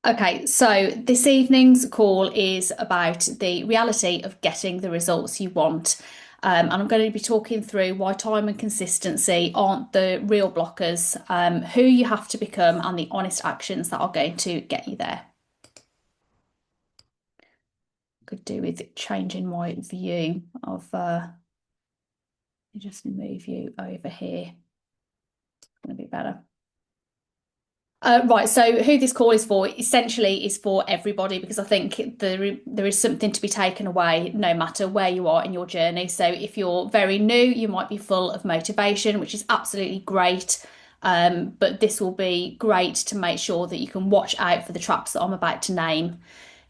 Okay, so this evening's call is about the reality of getting the results you want. And I'm going to be talking through why time and consistency aren't the real blockers, who you have to become, and the honest actions that are going to get you there. Could do with changing my view of, just move you over here. It's going to be better. Right, so who this call is for essentially is for everybody because I think there is something to be taken away no matter where you are in your journey. So if you're very new, you might be full of motivation, which is absolutely great. But this will be great to make sure that you can watch out for the traps that I'm about to name.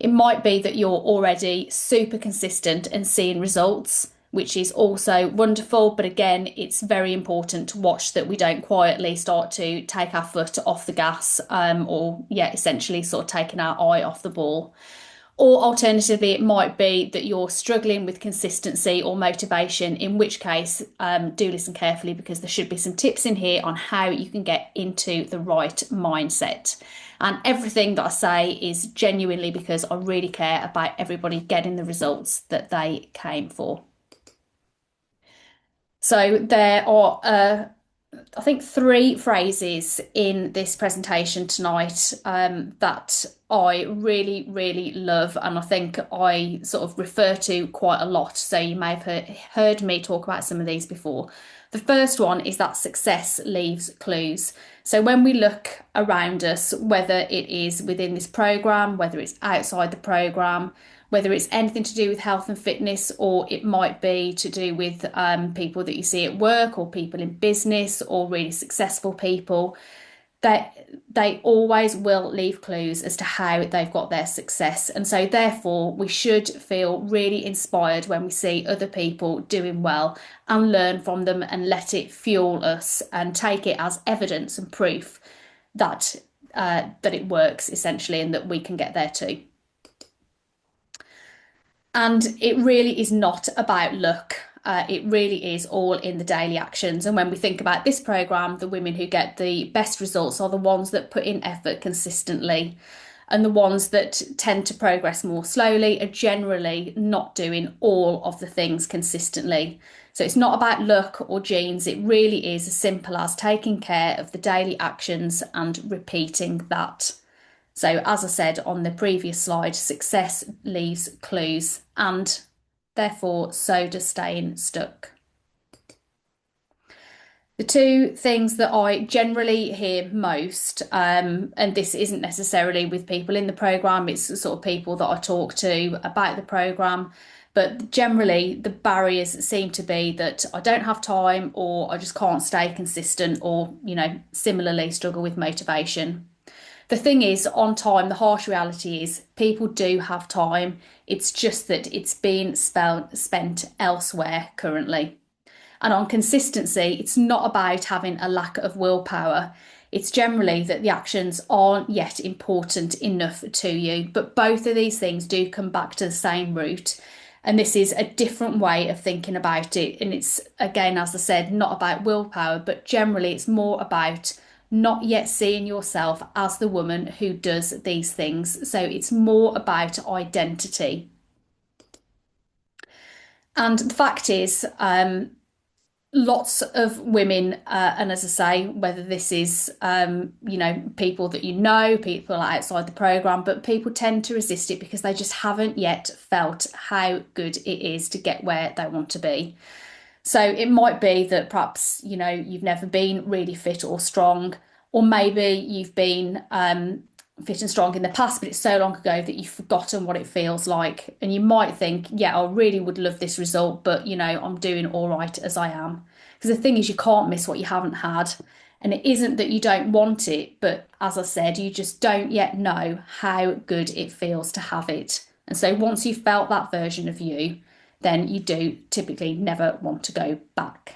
It might be that you're already super consistent and seeing results, which is also wonderful. But again, it's very important to watch that we don't quietly start to take our foot off the gas, or yeah, essentially sort of taking our eye off the ball. Or alternatively, it might be that you're struggling with consistency or motivation, in which case, do listen carefully because there should be some tips in here on how you can get into the right mindset. And everything that I say is genuinely because I really care about everybody getting the results that they came for. So there are I think three phrases in this presentation tonight that I really, really love, and I think I sort of refer to quite a lot. So you may have heard me talk about some of these before. The first one is that success leaves clues. So when we look around us, whether it is within this program, whether it's outside the program, whether it's anything to do with health and fitness, or it might be to do with people that you see at work or people in business or really successful people, that they always will leave clues as to how they've got their success. And so therefore we should feel really inspired when we see other people doing well and learn from them and let it fuel us and take it as evidence and proof that that it works essentially and that we can get there too. And it really is not about luck. It really is all in the daily actions. And when we think about this program, the women who get the best results are the ones that put in effort consistently. And the ones that tend to progress more slowly are generally not doing all of the things consistently. So it's not about luck or genes. It really is as simple as taking care of the daily actions and repeating that. So, as I said on the previous slide, success leaves clues, and therefore, so does staying stuck. The two things that I generally hear most, and this isn't necessarily with people in the programme, it's the sort of people that I talk to about the programme, but generally the barriers seem to be that I don't have time or I just can't stay consistent or, similarly struggle with motivation. The thing is, on time, the harsh reality is people do have time. It's just that it's being spent elsewhere currently. And on consistency, it's not about having a lack of willpower. It's generally that the actions aren't yet important enough to you. But both of these things do come back to the same root. And this is a different way of thinking about it. And it's, again, as I said, not about willpower, but generally it's more about not yet seeing yourself as the woman who does these things. So it's more about identity. And the fact is, lots of women, and as I say, whether this is, people that people outside the program, but people tend to resist it because they just haven't yet felt how good it is to get where they want to be. So it might be that perhaps, you've never been really fit or strong, or maybe you've been fit and strong in the past, but it's so long ago that you've forgotten what it feels like. And you might think, yeah, I really would love this result, but I'm doing all right as I am. Because the thing is, you can't miss what you haven't had. And it isn't that you don't want it, but as I said, you just don't yet know how good it feels to have it. And so once you've felt that version of you, then you do typically never want to go back.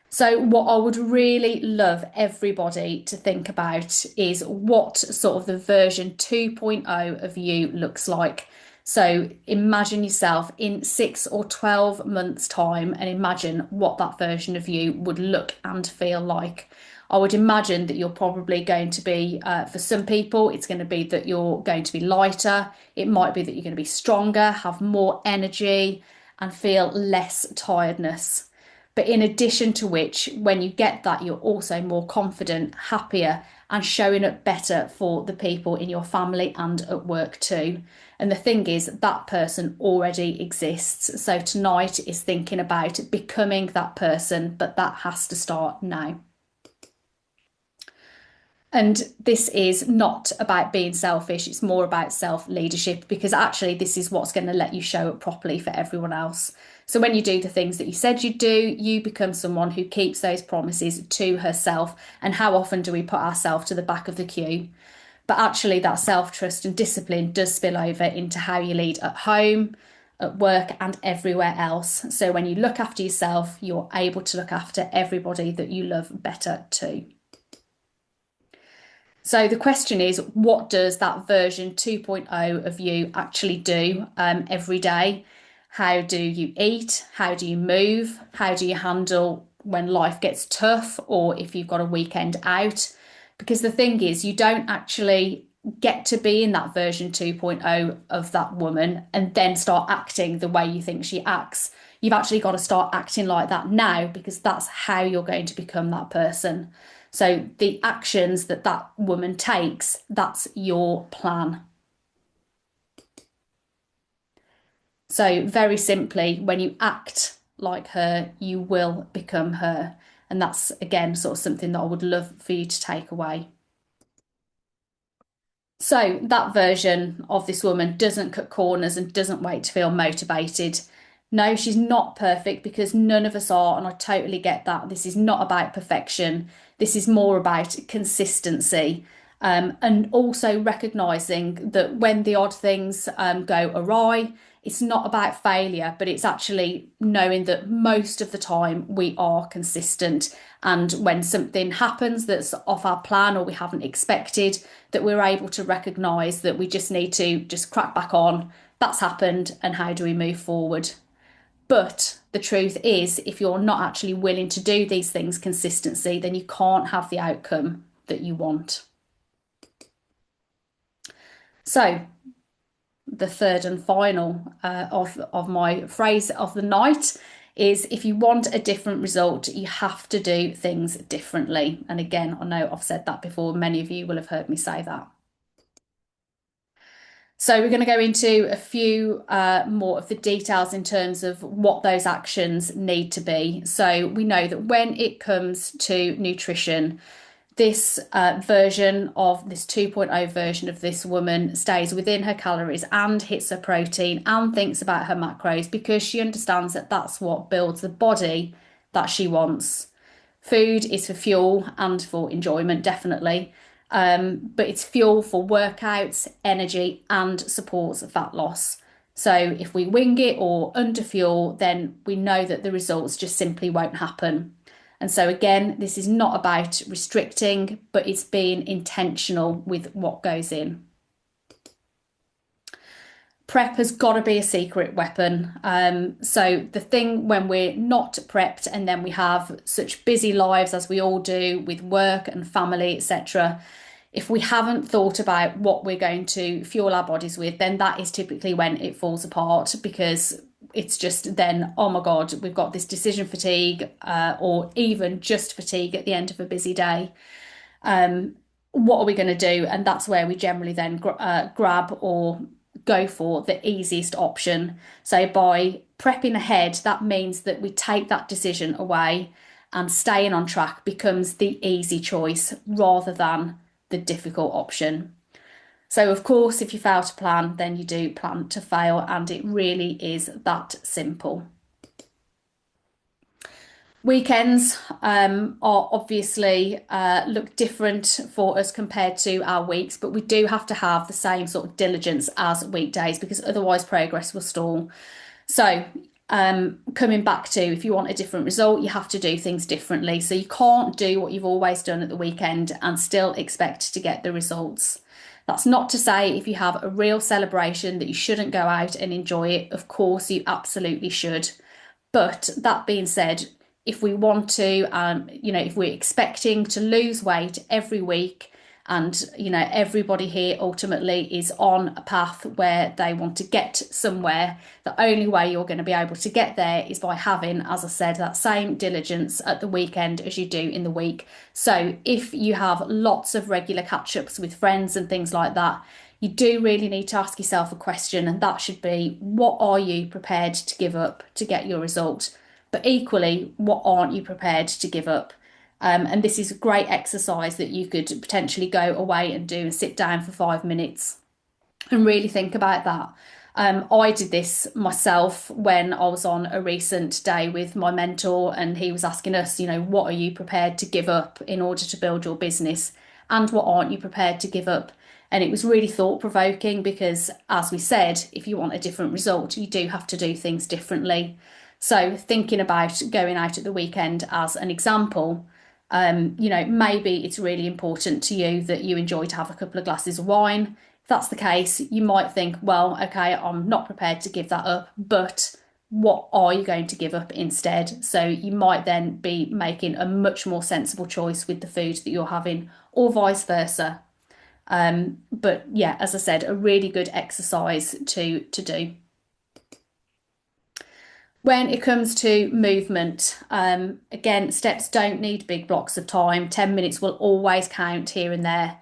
So, what I would really love everybody to think about is what sort of the version 2.0 of you looks like. So imagine yourself in 6 or 12 months' time and imagine what that version of you would look and feel like. I would imagine that you're probably going to be, for some people, it's going to be that you're going to be lighter. It might be that you're going to be stronger, have more energy, and feel less tiredness. But in addition to which, when you get that, you're also more confident, happier, and showing up better for the people in your family and at work too. And the thing is, that person already exists. So tonight is thinking about becoming that person, but that has to start now. And this is not about being selfish, it's more about self-leadership, because actually this is what's going to let you show up properly for everyone else. So when you do the things that you said you'd do, you become someone who keeps those promises to herself. And how often do we put ourselves to the back of the queue? But actually that self-trust and discipline does spill over into how you lead at home, at work, and everywhere else. So when you look after yourself, you're able to look after everybody that you love better too. So the question is, what does that version 2.0 of you actually do every day? How do you eat? How do you move? How do you handle when life gets tough or if you've got a weekend out? Because the thing is, you don't actually get to be in that version 2.0 of that woman and then start acting the way you think she acts. You've actually got to start acting like that now, because that's how you're going to become that person. So the actions that that woman takes, that's your plan. So very simply, when you act like her, you will become her. And that's, again, sort of something that I would love for you to take away. So that version of this woman doesn't cut corners and doesn't wait to feel motivated. No, she's not perfect, because none of us are, and I totally get that. This is not about perfection. This is more about consistency. And also recognizing that when the odd things go awry, it's not about failure, but it's actually knowing that most of the time we are consistent. And when something happens that's off our plan or we haven't expected, that we're able to recognize that we just need to just crack back on. That's happened, and how do we move forward? But the truth is, if you're not actually willing to do these things consistency, then you can't have the outcome that you want. So the third and final of my phrase of the night is, if you want a different result, you have to do things differently. And again, I know I've said that before. Many of you will have heard me say that. So we're going to go into a few more of the details in terms of what those actions need to be. So we know that when it comes to nutrition, this version of this 2.0 version of this woman stays within her calories and hits her protein and thinks about her macros, because she understands that that's what builds the body that she wants. Food is for fuel and for enjoyment, definitely. But it's fuel for workouts, energy, and supports fat loss. So if we wing it or underfuel, then we know that the results just simply won't happen. And so again, this is not about restricting, but it's being intentional with what goes in. Prep has got to be a secret weapon. So the thing when we're not prepped and then we have such busy lives as we all do with work and family, etc., if we haven't thought about what we're going to fuel our bodies with, then that is typically when it falls apart, because it's just then, oh my God, we've got this decision fatigue or even just fatigue at the end of a busy day. What are we going to do? And that's where we generally then grab or go for the easiest option. So by prepping ahead, that means that we take that decision away, and staying on track becomes the easy choice rather than the difficult option. So of course, if you fail to plan, then you do plan to fail, and it really is that simple. Weekends are obviously look different for us compared to our weeks, but we do have to have the same sort of diligence as weekdays, because otherwise progress will stall. So coming back to, if you want a different result, you have to do things differently. So you can't do what you've always done at the weekend and still expect to get the results. That's not to say if you have a real celebration that you shouldn't go out and enjoy it. Of course, you absolutely should. But that being said, if we want to, if we're expecting to lose weight every week, and everybody here ultimately is on a path where they want to get somewhere, the only way you're going to be able to get there is by having, as I said, that same diligence at the weekend as you do in the week. So if you have lots of regular catch-ups with friends and things like that, you do really need to ask yourself a question, and that should be, what are you prepared to give up to get your result? But equally, what aren't you prepared to give up? And this is a great exercise that you could potentially go away and do and sit down for 5 minutes and really think about that. I did this myself when I was on a recent day with my mentor, and he was asking us, what are you prepared to give up in order to build your business, and what aren't you prepared to give up? And it was really thought provoking because, as we said, if you want a different result, you do have to do things differently. So, thinking about going out at the weekend as an example, maybe it's really important to you that you enjoy to have a couple of glasses of wine. If that's the case, you might think, well, okay, I'm not prepared to give that up, but what are you going to give up instead? So you might then be making a much more sensible choice with the food that you're having, or vice versa. But yeah, as I said, a really good exercise to do. When it comes to movement, again, steps don't need big blocks of time. 10 minutes will always count here and there.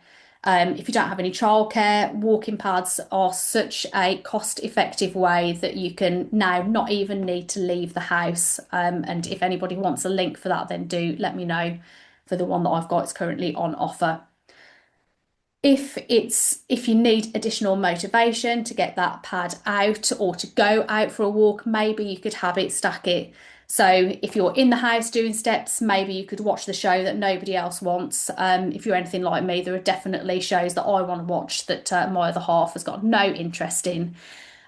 If you don't have any childcare, walking pads are such a cost-effective way that you can now not even need to leave the house. And if anybody wants a link for that, then do let me know for the one that I've got. It's currently on offer. If you need additional motivation to get that pad out or to go out for a walk, maybe you could habit stack it. So if you're in the house doing steps, maybe you could watch the show that nobody else wants. If you're anything like me, there are definitely shows that I want to watch that my other half has got no interest in.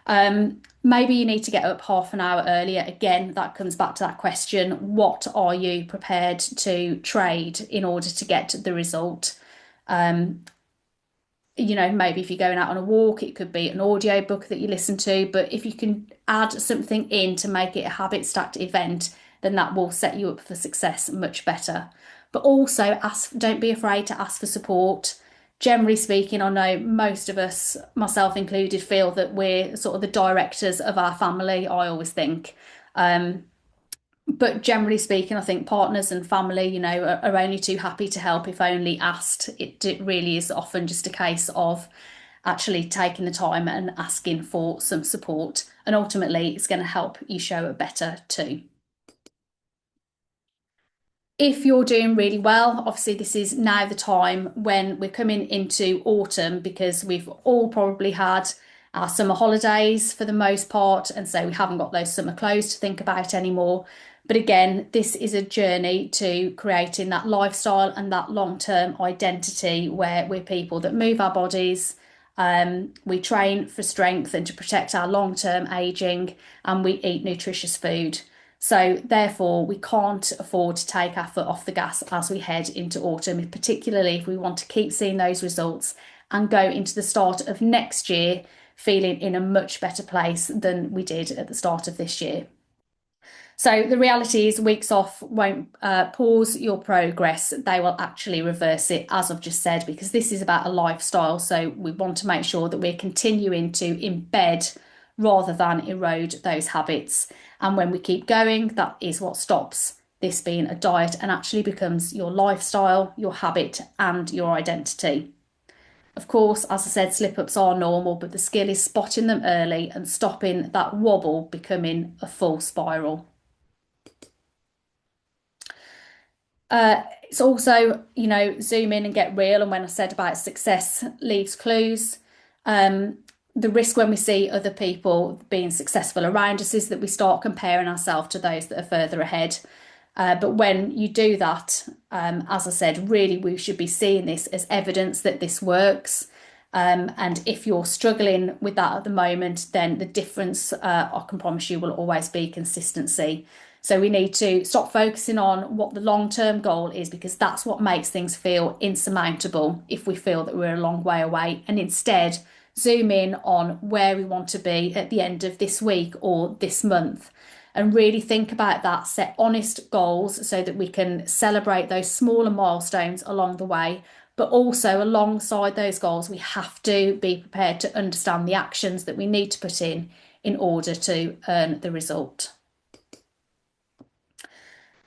Maybe you need to get up half an hour earlier. Again, that comes back to that question, what are you prepared to trade in order to get the result? Maybe if you're going out on a walk, it could be an audio book that you listen to. But if you can add something in to make it a habit stacked event, then that will set you up for success much better. But also don't be afraid to ask for support. Generally speaking, I know most of us, myself included, feel that we're sort of the directors of our family, I always think. But generally speaking, I think partners and family, are only too happy to help if only asked. It really is often just a case of actually taking the time and asking for some support. And ultimately, it's going to help you show up better too. If you're doing really well, obviously this is now the time when we're coming into autumn, because we've all probably had our summer holidays for the most part, and so we haven't got those summer clothes to think about anymore. But again, this is a journey to creating that lifestyle and that long-term identity where we're people that move our bodies, we train for strength and to protect our long-term aging, and we eat nutritious food. So therefore, we can't afford to take our foot off the gas as we head into autumn, particularly if we want to keep seeing those results and go into the start of next year feeling in a much better place than we did at the start of this year. So the reality is weeks off won't pause your progress. They will actually reverse it, as I've just said, because this is about a lifestyle. So we want to make sure that we're continuing to embed rather than erode those habits. And when we keep going, that is what stops this being a diet and actually becomes your lifestyle, your habit, and your identity. Of course, as I said, slip-ups are normal, but the skill is spotting them early and stopping that wobble becoming a full spiral. It's also, zoom in and get real. And when I said about success leaves clues, the risk when we see other people being successful around us is that we start comparing ourselves to those that are further ahead. But when you do that, as I said, really we should be seeing this as evidence that this works. And if you're struggling with that at the moment, then the difference, I can promise you, will always be consistency. So we need to stop focusing on what the long-term goal is because that's what makes things feel insurmountable if we feel that we're a long way away, and instead zoom in on where we want to be at the end of this week or this month and really think about that, set honest goals so that we can celebrate those smaller milestones along the way. But also, alongside those goals, we have to be prepared to understand the actions that we need to put in order to earn the result.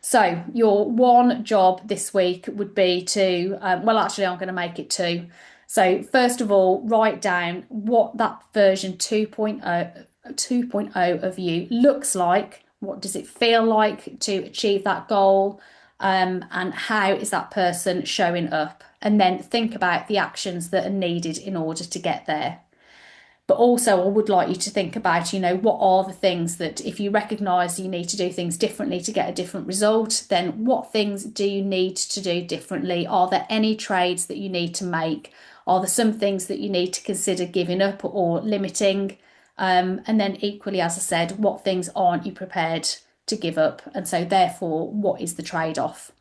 So, your one job this week would be to, well, actually, I'm going to make it two. So, first of all, write down what that version 2.0 of you looks like. What does it feel like to achieve that goal? And how is that person showing up? And then think about the actions that are needed in order to get there. But also, I would like you to think about, what are the things that if you recognize you need to do things differently to get a different result, then what things do you need to do differently? Are there any trades that you need to make? Are there some things that you need to consider giving up or limiting? And then equally, as I said, what things aren't you prepared to give up? And so therefore, what is the trade-off?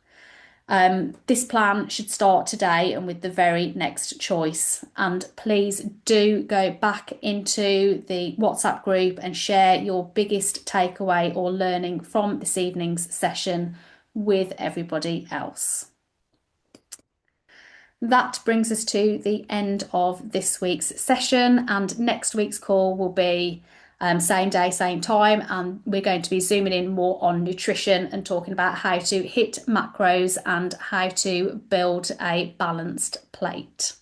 This plan should start today and with the very next choice. And please do go back into the WhatsApp group and share your biggest takeaway or learning from this evening's session with everybody else. That brings us to the end of this week's session, and next week's call will be same day, same time, and we're going to be zooming in more on nutrition and talking about how to hit macros and how to build a balanced plate.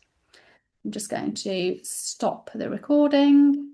I'm just going to stop the recording.